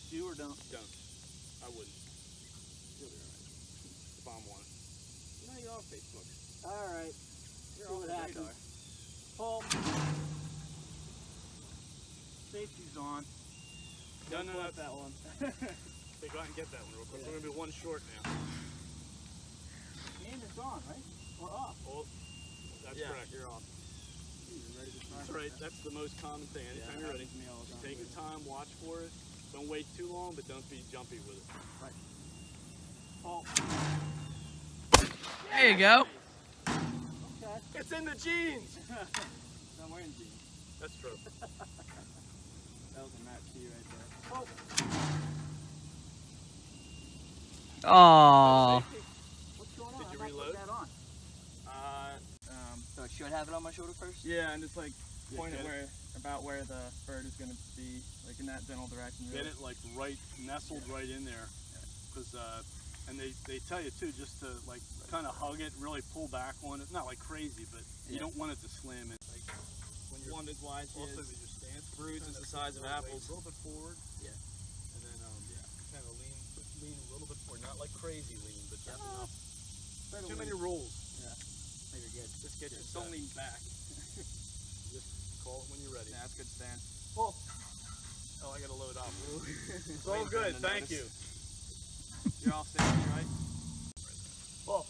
Do or don't? Don't. I wouldn't. You'll be alright. If I'm on it. No, you're on Facebook. Alright. You're on the radar. Pull. Safety's on. No, Don't that one. Hey, go out and get that one real quick. We're going to be one short now. And it's on, right? Or off? Oh, that's correct. You're off. You're ready to try. That's right. That's the most common thing. Anytime you're ready, take your time, watch for it. Don't wait too long, but don't be jumpy with it. Right. Pull. There you go. Okay. It's in the jeans! I'm wearing jeans. That's true. That was a match to you right there. Oh. Aww. What's going on? Did you I'm not reload? putting that on. So should I have it on my shoulder first? Yeah, and just like point get it where about where the bird is going to be, like in that general direction. Get it like right, nestled right in there. Because, and they tell you too, just to like kind of hug it, really pull back on it. Not like crazy, but you don't want it to slam it. Like when you're One as wide also as your stance. fruits is the size of apples. A little bit forward. Yeah. And then kind of lean a little bit forward. Not like crazy lean, but just enough. Too many rolls. Yeah. Oh, you're good. Just get Just don't lean back. Just call it when you're ready. Yeah, that's good stance. Oh, I gotta load up. It's all good. Thank you. You're all safety, right? Oh.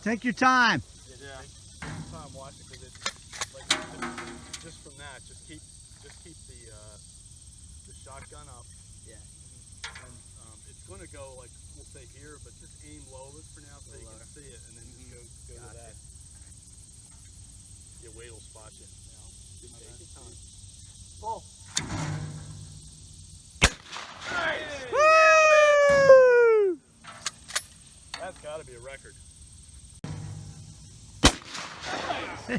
Take your time. Yeah. Take time watch it because it's like just from that, just keep the shotgun up. Yeah. And it's gonna go like we'll say here, but just aim low for now so you can see it, and then just go to that. Your weight will spot you. Just take your time. Oh. Nice! Woo! That's got to be a record.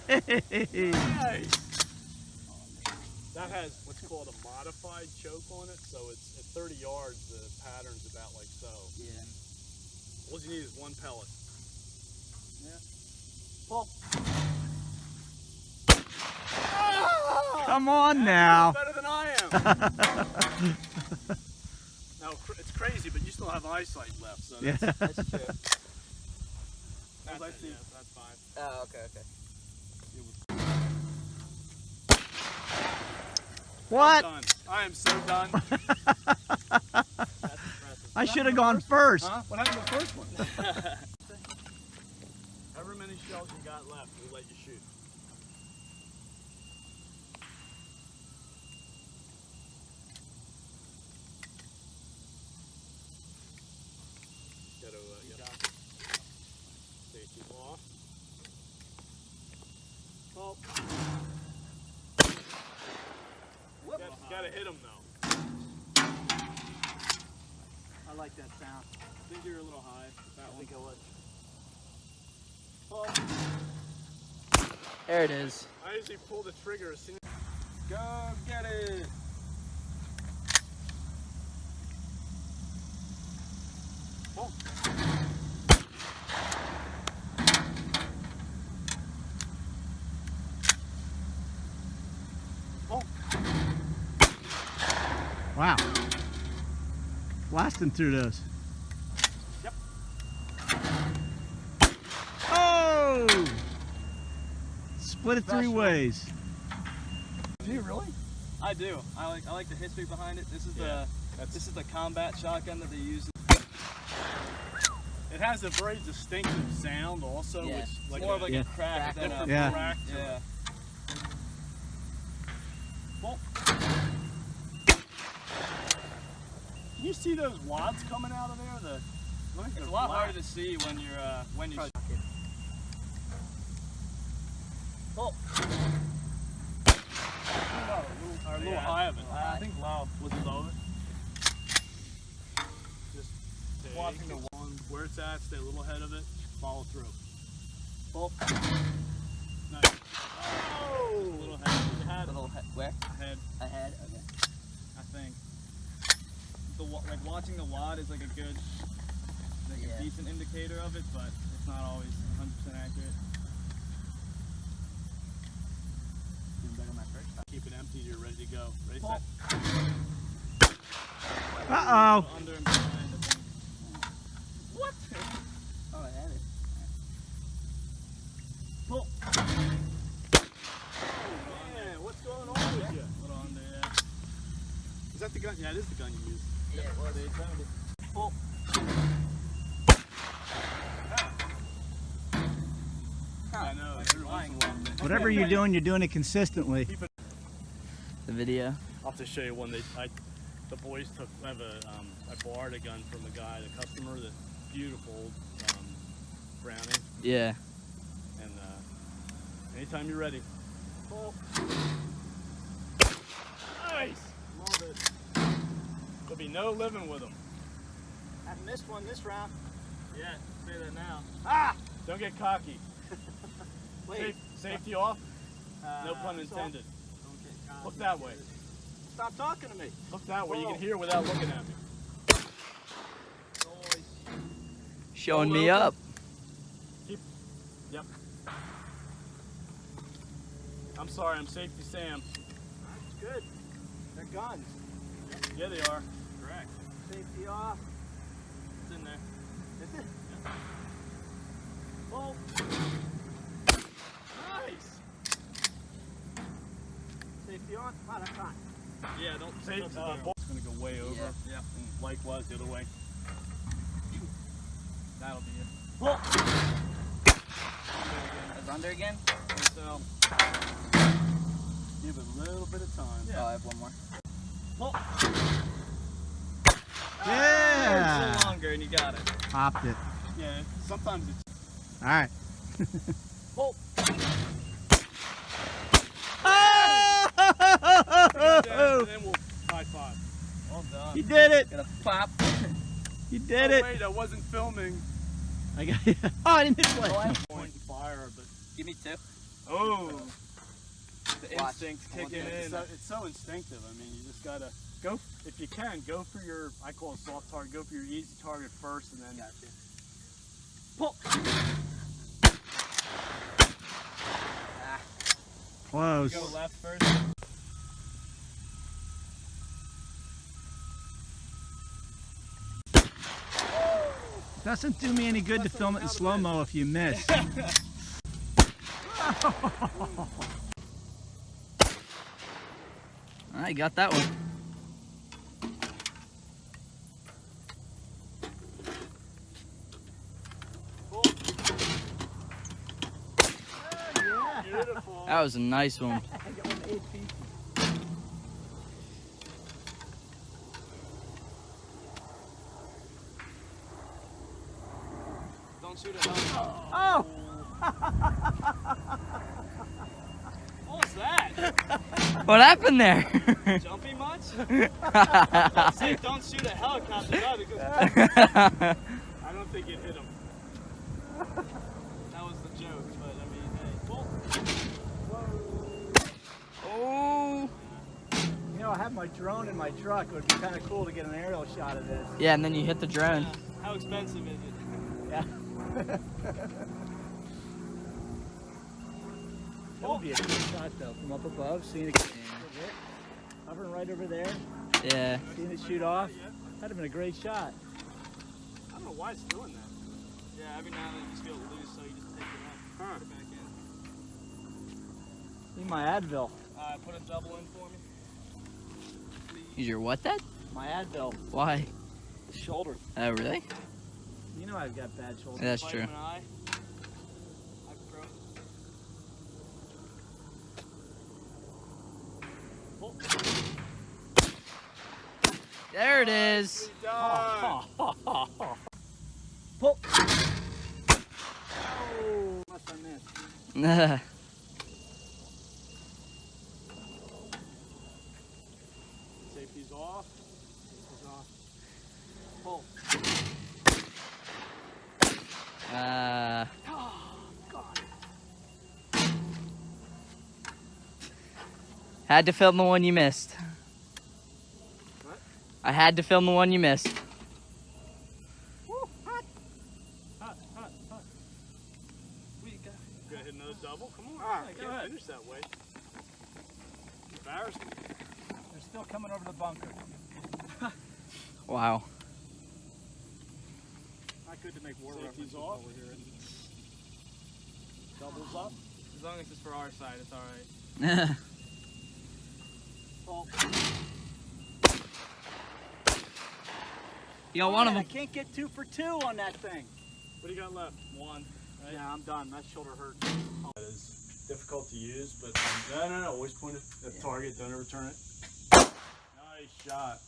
Nice! That has what's called a modified choke on it, so it's at 30 yards, the pattern's about like so. Yeah. All you need is one pellet. Yeah. Pull. Come on now. Better than I am. Now, it's crazy, but you still have eyesight left, so that's, That's true. that's fine. Oh, okay. What? I'm done. I am so done. That's impressive. I should have gone first. Huh? What happened to the first one? However many shells you got left, we'll let you shoot. Gotta, safety off. Oh. Gotta hit him though. I like that sound. I think you're a little high. That one. Oh. There it is. I usually pull the trigger as soon as. Go get it. Oh. Oh. Wow. Blasting through those. Yep. Oh! Split it three ways. Do you really? I do. I like the history behind it. This is this is the combat shotgun that they use. It has a very distinctive sound also, Yeah. which like More of like Yeah. a crack than a Yeah. crack to yeah. it. Well, can you see those wads coming out of there? It's a lot harder to see when you're Oh. A little high of it. I think low. Was it low? Just watching the one where it's at, stay a little ahead of it, follow through. Oh. Nice. Oh! Just a little ahead. Where? Ahead. Ahead? Okay. I think. Like watching the wad is like a good, like a decent indicator of it, but it's not always 100% accurate. Keep it empty, you're ready to go. Ready, set? Uh-oh. Under and behind, I think. What? Oh, I had it. Pull. Man, what's going on with you? Little under, yeah. Is that the gun? Yeah, it is the gun you used. Yeah, it was. They found it. Pull. I know. Every once in a while. Whatever you're doing it consistently. The video. I'll have to show you one. The boys took. I borrowed a gun from a guy, the customer, that beautiful Browning. Yeah. And anytime you're ready. Pull. Nice. Love it. There'll be no living with them. Haven't missed one this round. Yeah, say that now. Ah! Don't get cocky. Wait. Safety off. No pun intended. Look that way. Stop talking to me. Look that way. You can hear without looking at me. Showing me open. up. Yep. I'm sorry. I'm Safety Sam. That's good. They're guns. Yeah, they are. Correct. Safety off. It's in there. Is it? Oh. Nice. Safety on? Wow, that's fine. Yeah, don't Safety. touch the It's barrel. gonna go way over. Yeah. And likewise the other way. That'll be it. Pull. It's under again? So, Give it a little bit of time. Yeah. Oh, I have one more. Pull. a Yeah. little longer and you got it. Popped it. Yeah. Sometimes it's. All right. Pull. Oh! And then we'll high five. All done. You did it. Gonna pop. You did Oh, it. wait, I wasn't filming. I got you. Oh, I didn't hit play. Point and fire, but Give me two. Oh. The Watch. instinct's I want kicking that. in. it's so instinctive. I mean, you just gotta go. If you can, go for your. I call it soft target. Go for your easy target first, and then Gotcha. pull. Ah. Close. Go left first. Doesn't do me any good to film it in slow-mo if you miss. Alright, got that one. Beautiful. That was a nice one. Don't shoot it. What Oh! was that? What happened there? Jumpy much? Say don't shoot a helicopter either because I don't think it hit him. that was the joke. But I mean, hey, pull. Oh. You know, I have my drone in my truck. It would be kind of cool to get an aerial shot of this. Yeah, and then you hit the drone. Yeah. How expensive is it? Yeah. That would be a cool shot, though, from up above, seeing it hovering right over there, Yeah. seeing it shoot off. That'd have been a great shot. I don't know why it's doing that. Yeah, every now and then you just feel it loose, so you just take it out, put it back in. Need my Advil. Put a double in for me. Use your what, Dad? My Advil. Why? Shoulder. Oh, really? You know I've got bad shoulders. Yeah, that's true. Vitamin I. Ibuprofen. Pull. There it is. Done. Pull. Oh, must have missed. Nah. Safety's off. It's off. Pull. Had to film the one you missed. What? I had to film the one you missed. Woo, hot. Hot, hot, hot. We got Go ahead, another double. Come on. All right, I go can't ahead. finish that way. Embarrassing. They're still coming over the bunker. Wow. Not good to make war Safety's references off. while we're here. Doubles up. As long as it's for our side, it's alright. Well, You got one of I them. can't get 2 for 2 on that thing. What do you got left? One. Right? Yeah, I'm done. That shoulder hurt. That is difficult to use, but no. Always point it at the target. Don't ever turn it. Nice shot.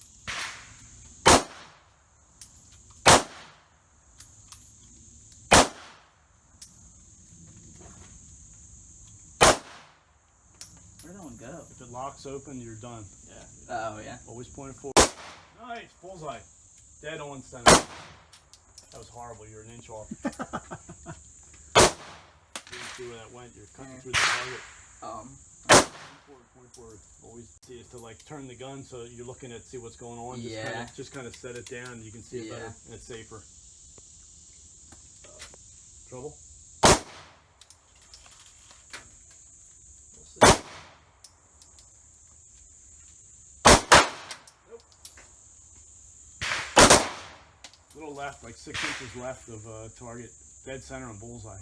Where'd that one go? If it locks open, you're done. Yeah. Oh, yeah. Always point it forward. Nice, bullseye. Dead on center. That was horrible. You're an inch off. You didn't see where that went. You're cutting through the target. Point forward. Always see is to like turn the gun so you're looking at see what's going on. Just kind of set it down. You can see it better and it's safer. Trouble? We'll see. Nope. Little left, like 6 inches left of target. Dead center and bullseye.